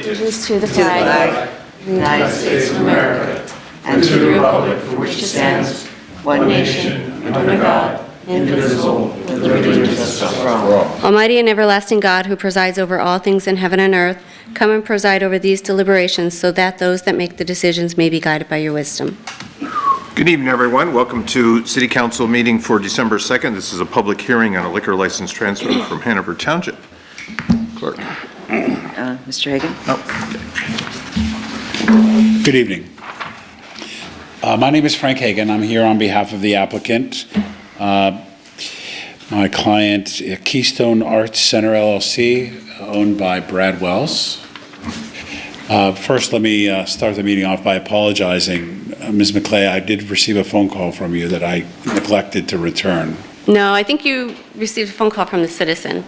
allegiance to the flag of the United States of America and to the republic for which it stands, one nation, under God, indivisible, with liberty and justice for all. Almighty and everlasting God, who presides over all things in heaven and earth, come and preside over these deliberations so that those that make the decisions may be guided by your wisdom. Good evening, everyone. Welcome to City Council meeting for December 2nd. This is a public hearing on a liquor license transfer from Hanover Township. Clerk. Mr. Hagan? Good evening. My name is Frank Hagan. I'm here on behalf of the applicant. My client, Keystone Arts Center LLC, owned by Brad Wells. First, let me start the meeting off by apologizing. Ms. McClay, I did receive a phone call from you that I neglected to return. No, I think you received a phone call from the citizen.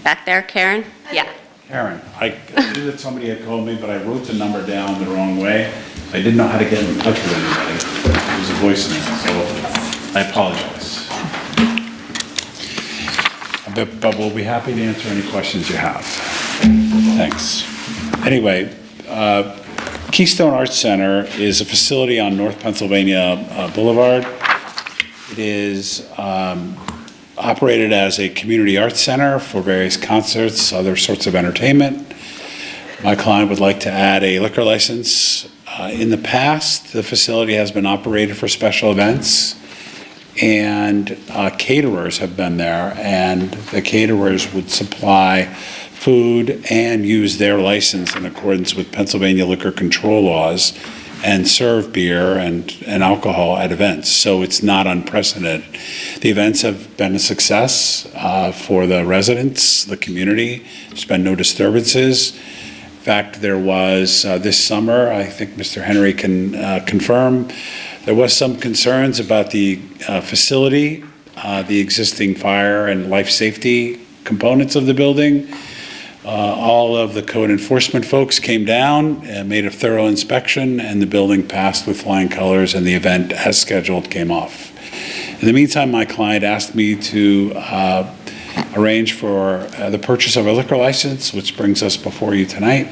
Back there, Karen? Yeah. Karen, I knew that somebody had called me, but I wrote the number down the wrong way. I didn't know how to get in touch with anybody. It was a voicemail, so I apologize. But we'll be happy to answer any questions you have. Thanks. Anyway, Keystone Arts Center is a facility on North Pennsylvania Boulevard. It is operated as a community arts center for various concerts, other sorts of entertainment. My client would like to add a liquor license. In the past, the facility has been operated for special events, and caterers have been there, and the caterers would supply food and use their license in accordance with Pennsylvania liquor control laws and serve beer and alcohol at events. So it's not unprecedented. The events have been a success for the residents, the community. There's been no disturbances. In fact, there was this summer, I think Mr. Henry can confirm, there was some concerns about the facility, the existing fire and life safety components of the building. All of the code enforcement folks came down and made a thorough inspection, and the building passed with flying colors, and the event, as scheduled, came off. In the meantime, my client asked me to arrange for the purchase of a liquor license, which brings us before you tonight.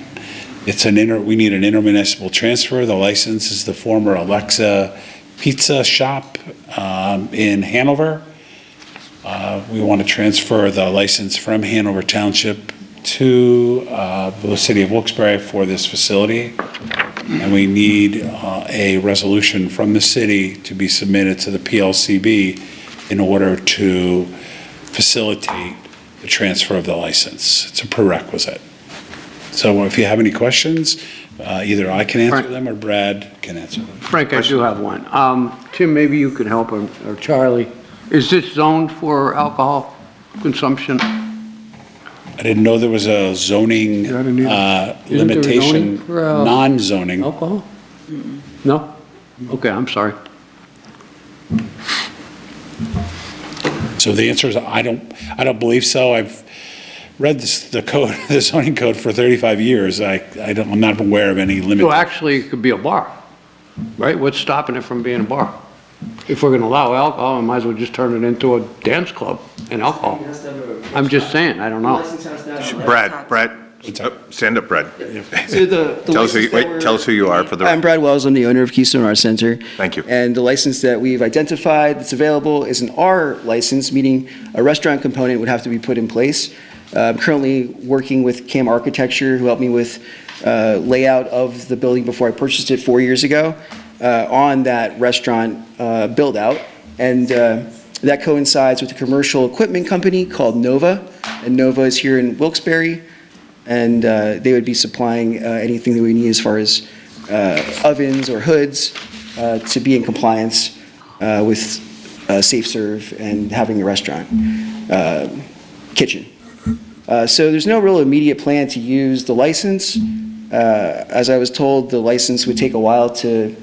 We need an intermunicipal transfer. The license is the former Alexa Pizza Shop in Hanover. We want to transfer the license from Hanover Township to the city of Wilkes-Barre for this facility, and we need a resolution from the city to be submitted to the PLCB in order to facilitate the transfer of the license. It's a prerequisite. So if you have any questions, either I can answer them or Brad can answer them. Frank, I do have one. Tim, maybe you could help, or Charlie. Is this zoned for alcohol consumption? I didn't know there was a zoning limitation, non-zoning. Alcohol? No? Okay, I'm sorry. So the answer is I don't believe so. I've read the zoning code for 35 years. I'm not aware of any limit. So actually, it could be a bar, right? What's stopping it from being a bar? If we're going to allow alcohol, we might as well just turn it into a dance club and alcohol. I'm just saying, I don't know. Brad, stand up, Brad. So Tell us who you are for the. I'm Brad Wells. I'm the owner of Keystone Arts Center. Thank you. And the license that we've identified that's available is an R license, meaning a restaurant component would have to be put in place. I'm currently working with CAM Architecture, who helped me with layout of the building before I purchased it 4 years ago on that restaurant build out. And that coincides with a commercial equipment company called Nova. And Nova is here in Wilkes-Barre. And they would be supplying anything that we need as far as ovens or hoods to be in compliance with safe serve and having a restaurant kitchen. So there's no real immediate plan to use the license. As I was told, the license would take a while to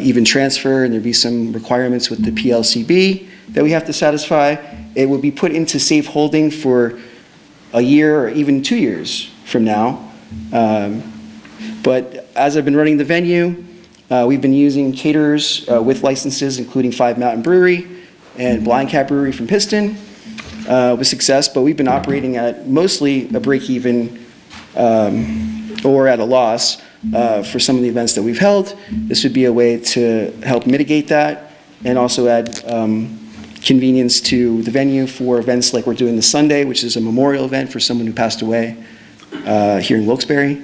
even transfer, and there'd be some requirements with the PLCB that we have to satisfy. It would be put into safe holding for a year or even 2 years from now. But as I've been running the venue, we've been using caterers with licenses, including Five Mountain Brewery and Blind Cat Brewery from Piston, with success. But we've been operating at mostly a break-even or at a loss for some of the events that we've held. This would be a way to help mitigate that and also add convenience to the venue for events like we're doing this Sunday, which is a memorial event for someone who passed away here in Wilkes-Barre.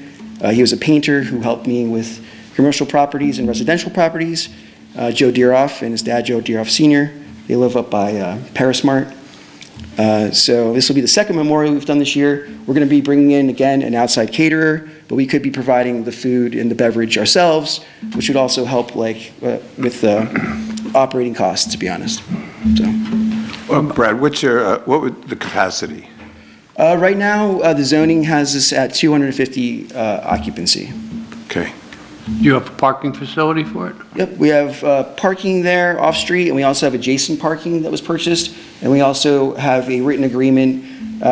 He was a painter who helped me with commercial properties and residential properties. Joe Deeroff and his dad, Joe Deeroff Sr., they live up by Paris Mart. So this will be the second memorial we've done this year. We're going to be bringing in, again, an outside caterer, but we could be providing the food and the beverage ourselves, which would also help with operating costs, to be honest. So, Well, Brad, what would the capacity? right now, the zoning has us at 250 occupancy. Okay. Do you have a parking facility for it? Yep, we have parking there off-street, and we also have adjacent parking that was purchased, and we also have a written agreement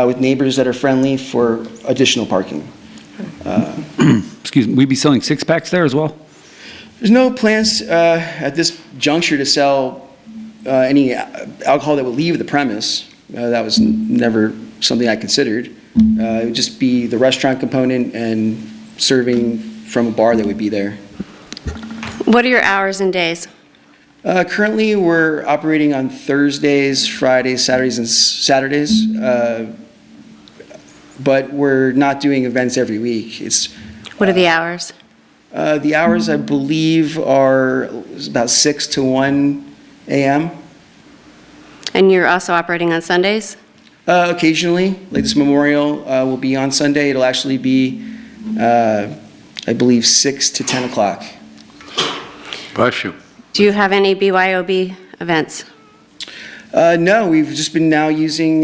with neighbors that are friendly for additional parking. Excuse me, we'd be selling six-packs there as well? There's no plans at this juncture to sell any alcohol that would leave the premise. That was never something I considered. It would just be the restaurant component and serving from a bar that would be there. What are your hours and days? Currently, we're operating on Thursdays, Fridays, Saturdays, and Saturdays, but we're not doing events every week. What are the hours? The hours, I believe, are about 6 to 1 a.m. And you're also operating on Sundays? Occasionally, like this memorial will be on Sunday. It'll actually be, I believe, 6 to 10 o'clock. Bless you. Do you have any BYOB events? No, we've just been now using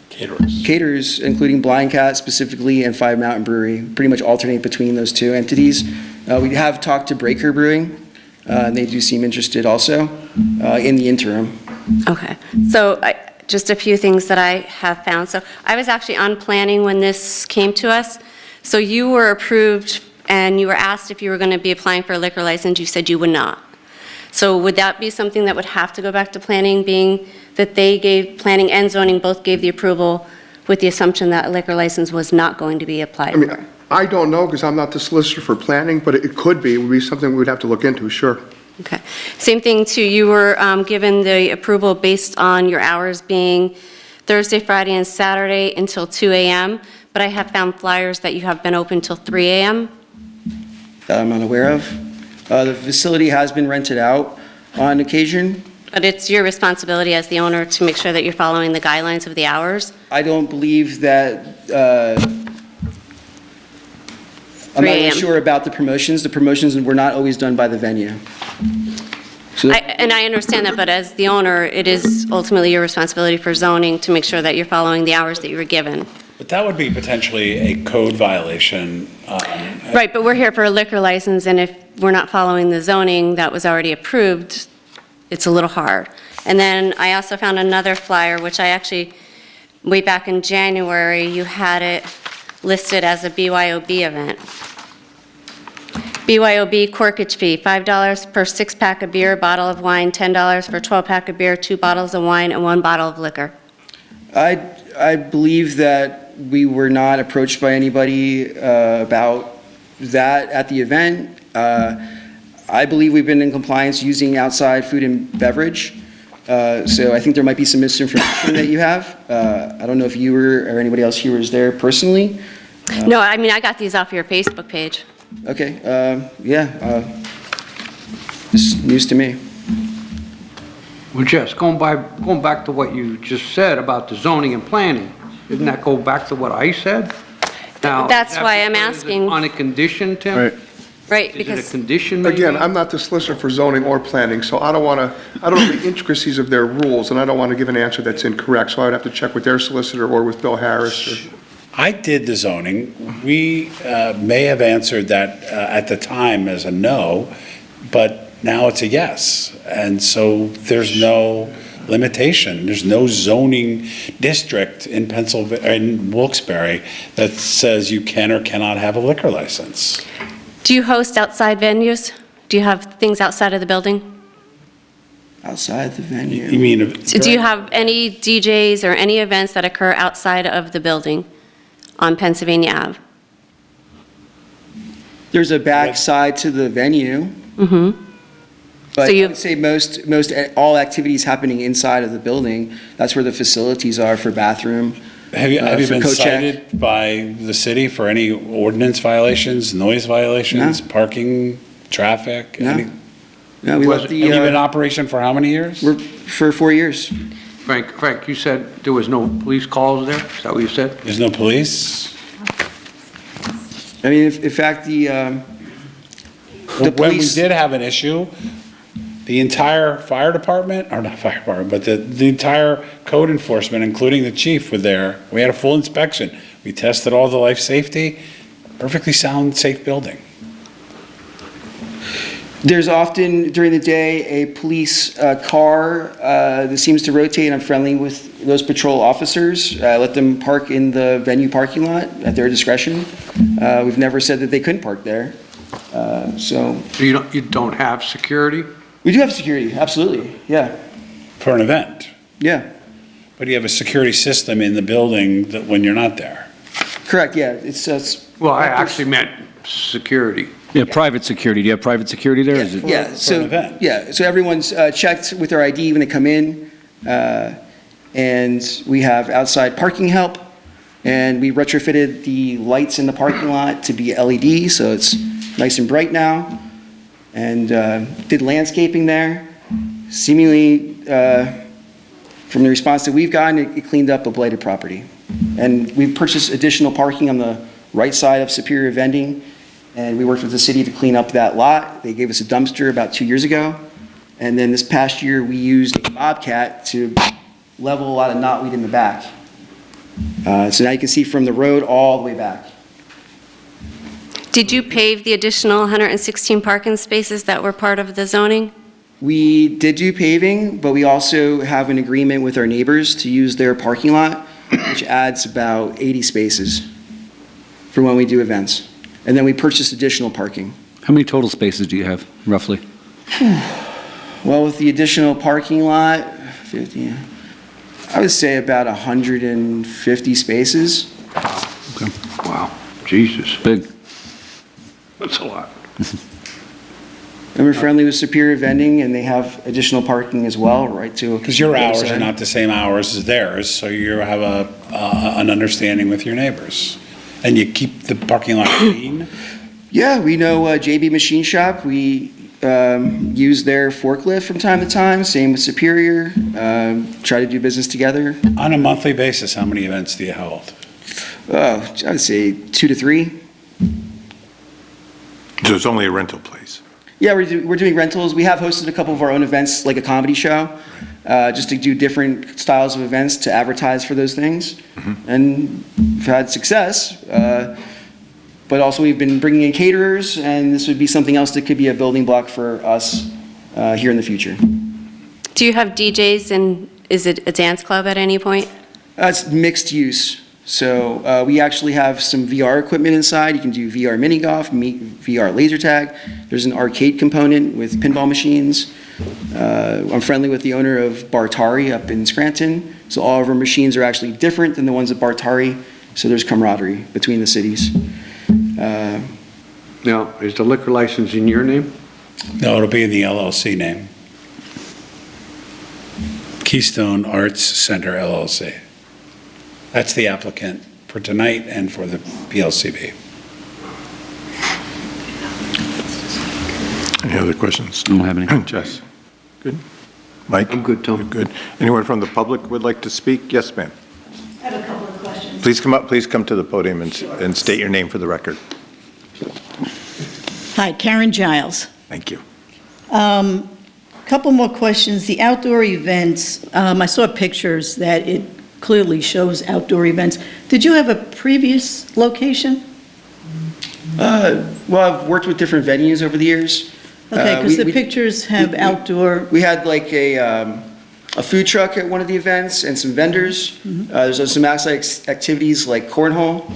Caterers. caterers, including Blind Cat specifically and Five Mountain Brewery. Pretty much alternate between those two entities. We have talked to Breaker Brewing, and they do seem interested also in the interim. Okay, so just a few things that I have found. So I was actually on planning when this came to us. So you were approved and you were asked if you were going to be applying for a liquor license. You said you would not. So would that be something that would have to go back to planning, being that they gave, planning and zoning both gave the approval with the assumption that a liquor license was not going to be applied I mean, for? I don't know, because I'm not the solicitor for planning, but it could be, it would be something we'd have to look into, sure. Okay. Same thing too, you were given the approval based on your hours being Thursday, Friday, and Saturday until 2 a.m., but I have found flyers that you have been open till 3 a.m. That I'm unaware of. The facility has been rented out on occasion. But it's your responsibility as the owner to make sure that you're following the guidelines of the hours. I don't believe that, I'm 3 not really a.m. sure about the promotions. The promotions were not always done by the venue. So, And I understand that, but as the owner, it is ultimately your responsibility for zoning to make sure that you're following the hours that you were given. But that would be potentially a code violation. Right, but we're here for a liquor license, and if we're not following the zoning that was already approved, it's a little hard. And then I also found another flyer, which I actually, way back in January, you had it listed as a BYOB event. BYOB corkage fee, $5 per six-pack of beer, bottle of wine, $10 for 12-pack of beer, 2 bottles of wine, and 1 bottle of liquor. I believe that we were not approached by anybody about that at the event. I believe we've been in compliance using outside food and beverage. So I think there might be some misinformation that you have. I don't know if you were or anybody else here was there personally. No, I mean, I got these off your Facebook page. Okay, yeah, this is news to me. Well, Jess, going back to what you just said about the zoning and planning, didn't that go back to what I said? Now, That's why I'm is it asking. on a condition, Tim? Right. Right, Is it because, a condition maybe? Again, I'm not the solicitor for zoning or planning, so I don't know the intricacies of their rules, and I don't want to give an answer that's incorrect, so I would have to check with their solicitor or with Bill Harris. Or, I did the zoning. We may have answered that at the time as a no, but now it's a yes. And so there's no limitation. There's no zoning district in Pennsylvania, in Wilkes-Barre, that says you can or cannot have a liquor license. do you host outside venues? Do you have things outside of the building? Outside the venue. You mean, Do you have any DJs or any events that occur outside of the building on Pennsylvania Ave? There's a back side to the venue. But So I you- would say most all activities happening inside of the building, that's where the facilities are for bathroom. Have you for been coat check. cited by the city for any ordinance violations, noise violations, No. parking, traffic? No. any- No, we let Have you been in the, operation for how many years? we're for 4 years. Frank, you said there was no police calls there? Is that what you said? There's no police? I mean, in fact, the When we police. did have an issue, the entire fire department, or not fire department, but the entire code enforcement, including the chief, were there. We had a full inspection. We tested all the life safety, perfectly sound, safe building. There's often, during the day, a police car that seems to rotate. I'm friendly with those patrol officers. I let them park in the venue parking lot at their discretion. We've never said that they couldn't park there. So So you don't have security? we do have security, absolutely, yeah, For an event. yeah. But you have a security system in the building that when you're not there. Correct, yeah, it's. Well, I actually meant security. Yeah, private security. Do you have private security there? Is it? Yeah, for so, an event. yeah, so everyone's checked with their ID when they come in, and we have outside parking help, and we retrofitted the lights in the parking lot to be LED, so it's nice and bright now, and did landscaping there. Seemingly, from the response that we've gotten, it cleaned up a blighted property. And we've purchased additional parking on the right side of Superior Vending, and we worked with the city to clean up that lot. They gave us a dumpster about 2 years ago. And then this past year, we used a Bobcat to level a lot of knotweed in the back. So now you can see from the road all the way back. Did you pave the additional 116 parking spaces that were part of the zoning? We did do paving, but we also have an agreement with our neighbors to use their parking lot, which adds about 80 spaces for when we do events. And then we purchased additional parking. How many total spaces do you have, roughly? Well, with the additional parking lot, 50, I would say about 150 spaces. Wow, Jesus, Big. that's a lot. And we're friendly with Superior Vending, and they have additional parking as well, right to. Because your the other hours are side. not the same hours as theirs, so you have an understanding with your neighbors. And you keep the parking lot clean? Yeah, we know JB Machine Shop. We use their forklift from time to time. Same with Superior. Try to do business together. On a monthly basis, how many events do you hold? Oh, I would say 2 to 3. So it's only a rental place. Yeah, we're doing rentals. We have hosted a couple of our own events, like a comedy show, just to do different styles of events to advertise for those things. And we've had success. But also we've been bringing in caterers, and this would be something else that could be a building block for us here in the future. Do you have DJs, and is it a dance club at any point? It's mixed use. So we actually have some VR equipment inside. You can do VR mini golf, VR laser tag. There's an arcade component with pinball machines. I'm friendly with the owner of Bartari up in Scranton. So all of our machines are actually different than the ones at Bartari. So there's camaraderie between the cities. Now, is the liquor license in your name? No, it'll be in the LLC name. Keystone Arts Center LLC. That's the applicant for tonight and for the PLCB. Any other questions? I don't have any. Jess? Good? Mike? I'm good, Tom. You're good. Anyone from the public would like to speak? Yes, ma'am. I have a couple of questions. Please come to the podium and state your name for the record. Hi, Karen Giles. Thank you. Couple more questions. The outdoor events, I saw pictures that it clearly shows outdoor events. Did you have a previous location? Well, I've worked with different venues over the years. Okay, because the we- pictures have outdoor, We had like a food truck at one of the events and some vendors. There's some outside activities like cornhole.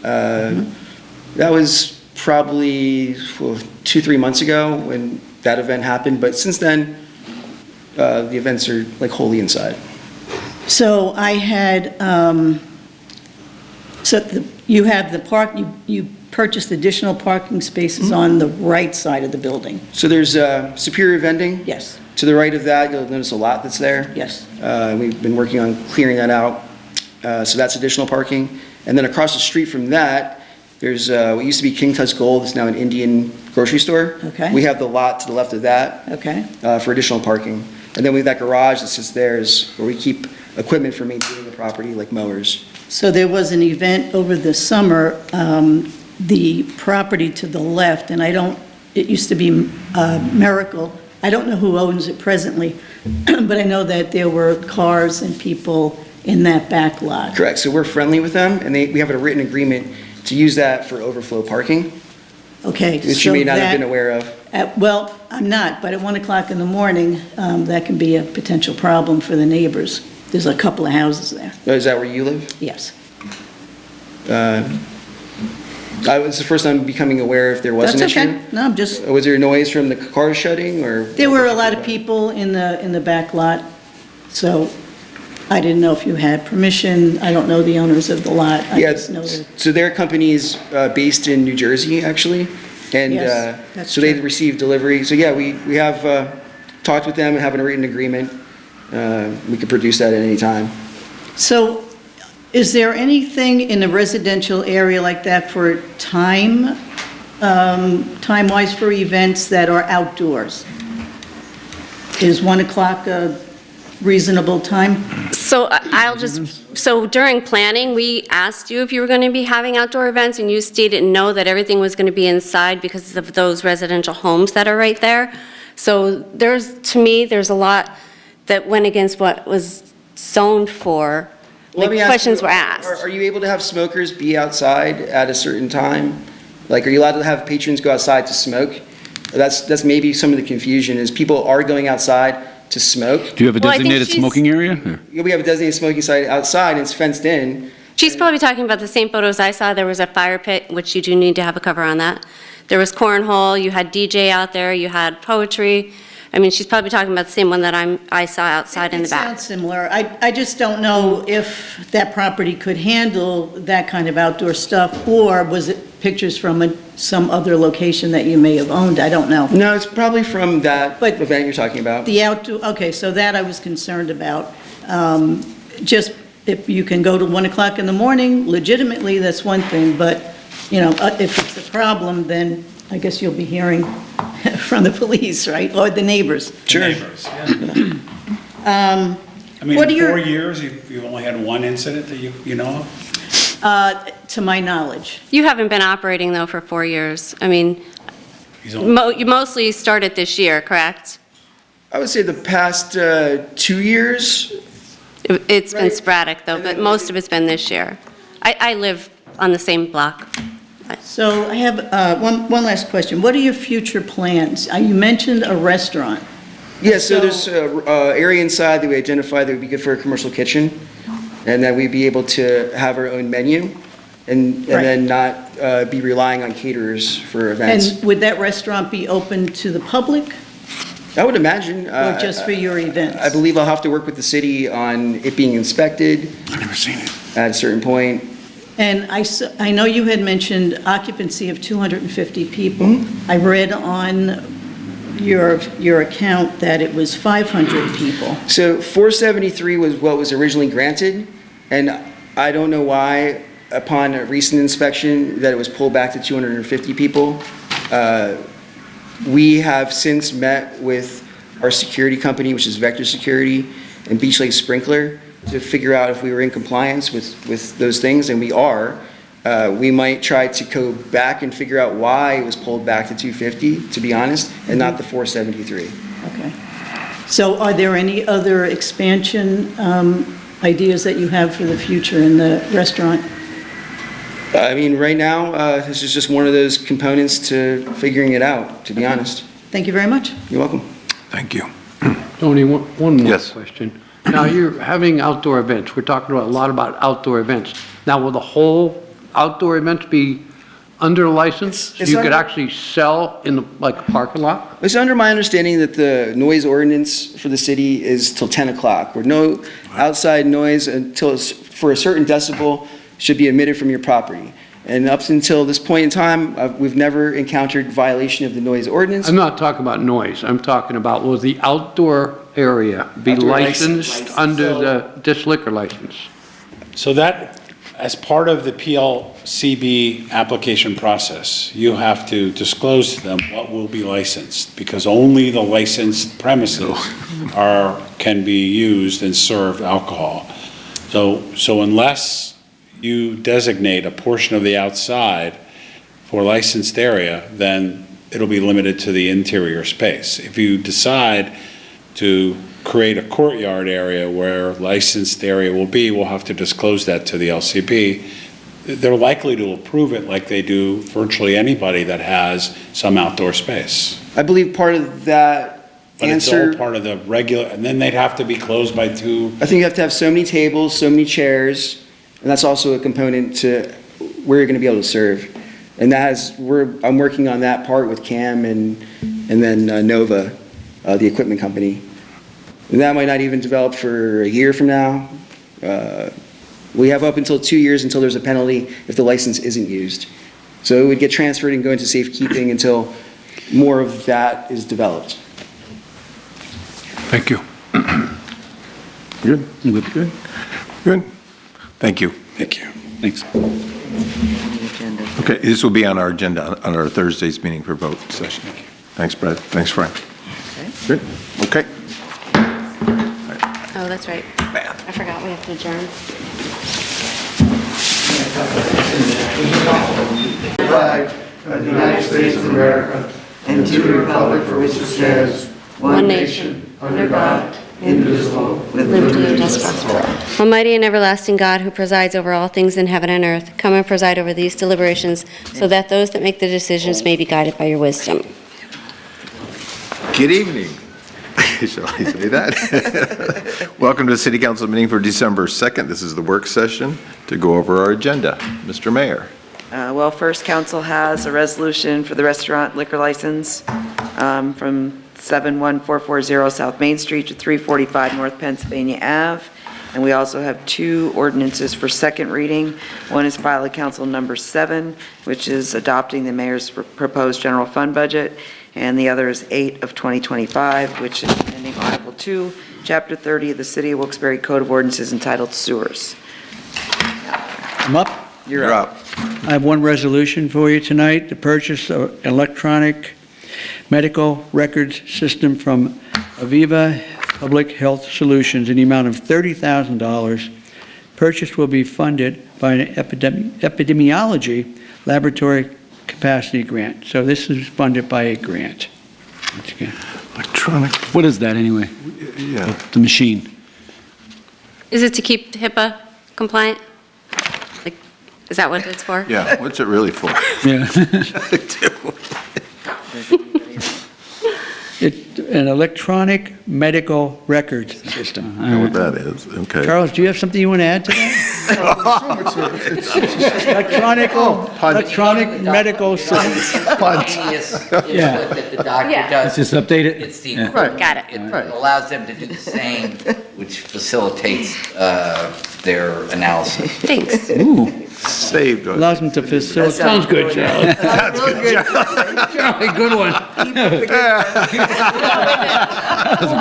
That was probably 2-3 months ago when that event happened, but since then, the events are like wholly inside. so I had So you have the you purchased additional parking spaces on the right side of the building? So there's Superior Vending. Yes, To the right of that, you'll notice a lot that's there. yes. We've been working on clearing that out, so that's additional parking. And then across the street from that, there's what used to be King Tut's Gold, it's now an Indian grocery store. Okay. We have the lot to the left of that Okay, for additional parking. And then we have that garage that sits there is where we keep equipment for maintaining the property, like mowers. so there was an event over the summer, the property to the left, and it used to be Miracle. I don't know who owns it presently, but I know that there were cars and people in that back lot. Correct, so we're friendly with them, and we have a written agreement to use that for overflow parking, Okay. which you may not have been aware of. Well, I'm not, but at 1 o'clock in the morning, that can be a potential problem for the neighbors. There's a couple of houses there. Oh, is that where you live? Yes. It's the first time becoming aware if there was an That's issue. okay. No, I'm just, Was there noise from the car shutting, or? there were a lot of people in the back lot, so I didn't know if you had permission. I don't know the owners of the lot. I Yeah, just know that. so their company is based in New Jersey, actually, and Yes, that's so they true. receive delivery. So yeah, we have talked with them and have a written agreement. We could produce that at any time. So is there anything in a residential area like that for time-wise for events that are outdoors? Is 1 o'clock a reasonable time? So so during planning, we asked you if you were going to be having outdoor events, and you stated no, that everything was going to be inside because of those residential homes that are right there. So to me, there's a lot that went against what was zoned for, Let me ask questions you, were asked. Are you able to have smokers be outside at a certain time? Like, are you allowed to have patrons go outside to smoke? That's maybe some of the confusion, is people are going outside to smoke. Do you have a Well, I think designated she's- smoking area? Or- We have a designated smoking site outside, and it's fenced in. She's probably talking about the same photos I saw. There was a fire pit, which you do need to have a cover on that. There was cornhole, you had DJ out there, you had poetry. I mean, she's probably talking about the same one that I saw outside in the It back. sounds similar. I just don't know if that property could handle that kind of outdoor stuff, or was it pictures from some other location that you may have owned? I don't know. No, it's probably from that But- event you're talking about. The outdoor, okay, so that I was concerned about. Just if you can go to 1 o'clock in the morning, legitimately, that's one thing, but, if it's a problem, then I guess you'll be hearing from the police, right? Or the neighbors. Sure. Neighbors, yeah. I mean, What in are your- 4 years, you've only had one incident that you know of? To my knowledge. You haven't been operating, though, for 4 years. I mean, He's only- you mostly started this year, correct? I would say the past 2 years. It's been Right. sporadic, though, but most of it's been this year. I live on the same block. So I have one last question. What are your future plans? You mentioned a restaurant. Yeah, so there's an area inside that we identified that would be good for a commercial kitchen, and that we'd be able to have our own menu, and Right. then not be relying on caterers for events. And would that restaurant be open to the public I would imagine. or just for your events? I believe I'll have to work with the city on it being inspected I've never seen it. at a certain point. And I know you had mentioned occupancy of 250 people. I read on your account that it was 500 people. So 473 was what was originally granted, and I don't know why, upon a recent inspection, that it was pulled back to 250 people. We have since met with our security company, which is Vector Security, and Beach Lake Sprinkler, to figure out if we were in compliance with those things, and we are. We might try to go back and figure out why it was pulled back to 250, to be honest, and not the 473. Okay. So are there any other expansion ideas that you have for the future in the restaurant? I mean, right now, this is just one of those components to figuring it out, to be honest. Thank you very much. You're welcome. Thank you. Tony, one more Yes. question. Now, you're having outdoor events. We're talking a lot about outdoor events. Now, will the whole outdoor events be under license? It's You could under- actually sell in the, like, a parking lot? It's under my understanding that the noise ordinance for the city is till 10 o'clock, where no outside noise until, for a certain decibel, should be omitted from your property. And up until this point in time, we've never encountered violation of the noise ordinance. I'm not talking about noise. I'm talking about, will the outdoor area be Outdoor licensed under this liquor license? So that, as part of the PLCB application process, you have to disclose to them what will be licensed, because only the licensed premises can be used and serve alcohol. So unless you designate a portion of the outside for licensed area, then it'll be limited to the interior space. If you decide to create a courtyard area where licensed area will be, we'll have to disclose that to the LCP. They're likely to approve it like they do virtually anybody that has some outdoor space. I believe part of that But it's answer, all part of the regular, and then they'd have to be closed by 2. I think you have to have so many tables, so many chairs, and that's also a component to where you're going to be able to serve. And I'm working on that part with Cam and then Nova, the equipment company. And that might not even develop for a year from now. We have up until 2 years until there's a penalty if the license isn't used. So it would get transferred and go into safekeeping until more of that is developed. Thank you. Good? Good. Good. Thank you. Thank you. Thanks. Okay, this will be on our agenda, on our Thursday's meeting for vote session. Thanks, Brad. Thanks, Frank. Good. Okay. Oh, that's right. I forgot we have to adjourn. Flag of the United States of America and to the republic for which it stands, one nation, under God, indivisible, with liberty and justice for all. Almighty and everlasting God, who presides over all things in heaven and earth, come and preside over these deliberations, so that those that make the decisions may be guided by your wisdom. Good evening. Shall I say that? Welcome to the City Council meeting for December 2nd. This is the work session to go over our agenda. Mr. Mayor. Well, first, council has a resolution for the restaurant liquor license from 71440 South Main Street to 345 North Pennsylvania Ave. And we also have 2 ordinances for second reading. One is file of council number 7, which is adopting the mayor's proposed general fund budget. And the other is 8 of 2025, which is amending Article 2, Chapter 30 of the City of Wilkes-Barre Code of Ordinances entitled Sewers. I'm up. You're up. I have one resolution for you tonight, the purchase of electronic medical records system from Aviva Public Health Solutions in the amount of $30,000. Purchase will be funded by an epidemiology laboratory capacity grant. So this is funded by a grant. Once again. Electronic, What is that anyway? yeah. The machine? Is it to keep HIPAA compliant? Like, is that what it's for? Yeah, what's it really for? Yeah. It's an electronic medical records system. I know what that is, okay. Charles, do you have something you want to add to that? Electronic medical system. Yeah. That the doctor Yeah. does. Let's just update it. It's the Yeah. equivalent. Got it. It allows them to do the same, which facilitates their analysis. Thanks. Ooh. Saved. Allows them to facilitate. Sounds good, Charlie. Sounds real good. Charlie, good one. That's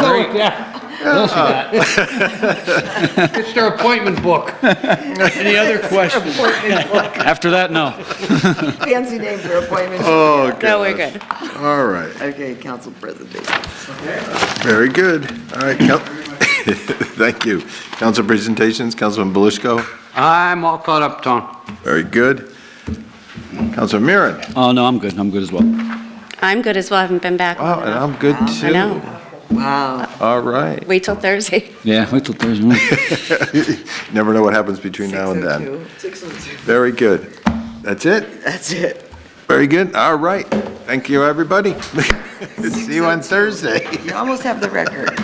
great. What else you got? It's their appointment book. Any other questions? After that, no. Fancy name for appointment. Oh, God. No, we're good. All right, Okay, council presentation. very good. All right, thank you. Council presentations, Councilman Belishko, I'm all caught up, Tom. very good. Councilman Mirren. Oh, no, I'm good. I'm good as well. I'm good as well. I haven't been back. Oh, and I'm good too. I know. Wow. All right. Wait till Thursday. Yeah, wait till Thursday. Never know what happens between now and then. 6:02. Very good. That's it? That's it. Very good. All right. Thank you, everybody. See you on Thursday. You almost have the record.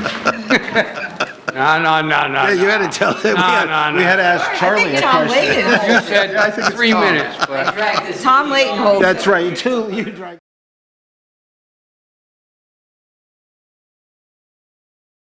No. Yeah, you had to tell him. We had to ask Charlie a Tom question. Layton. You said 3 minutes, but. I dragged this. Tom Layton holds it. That's right, you too. You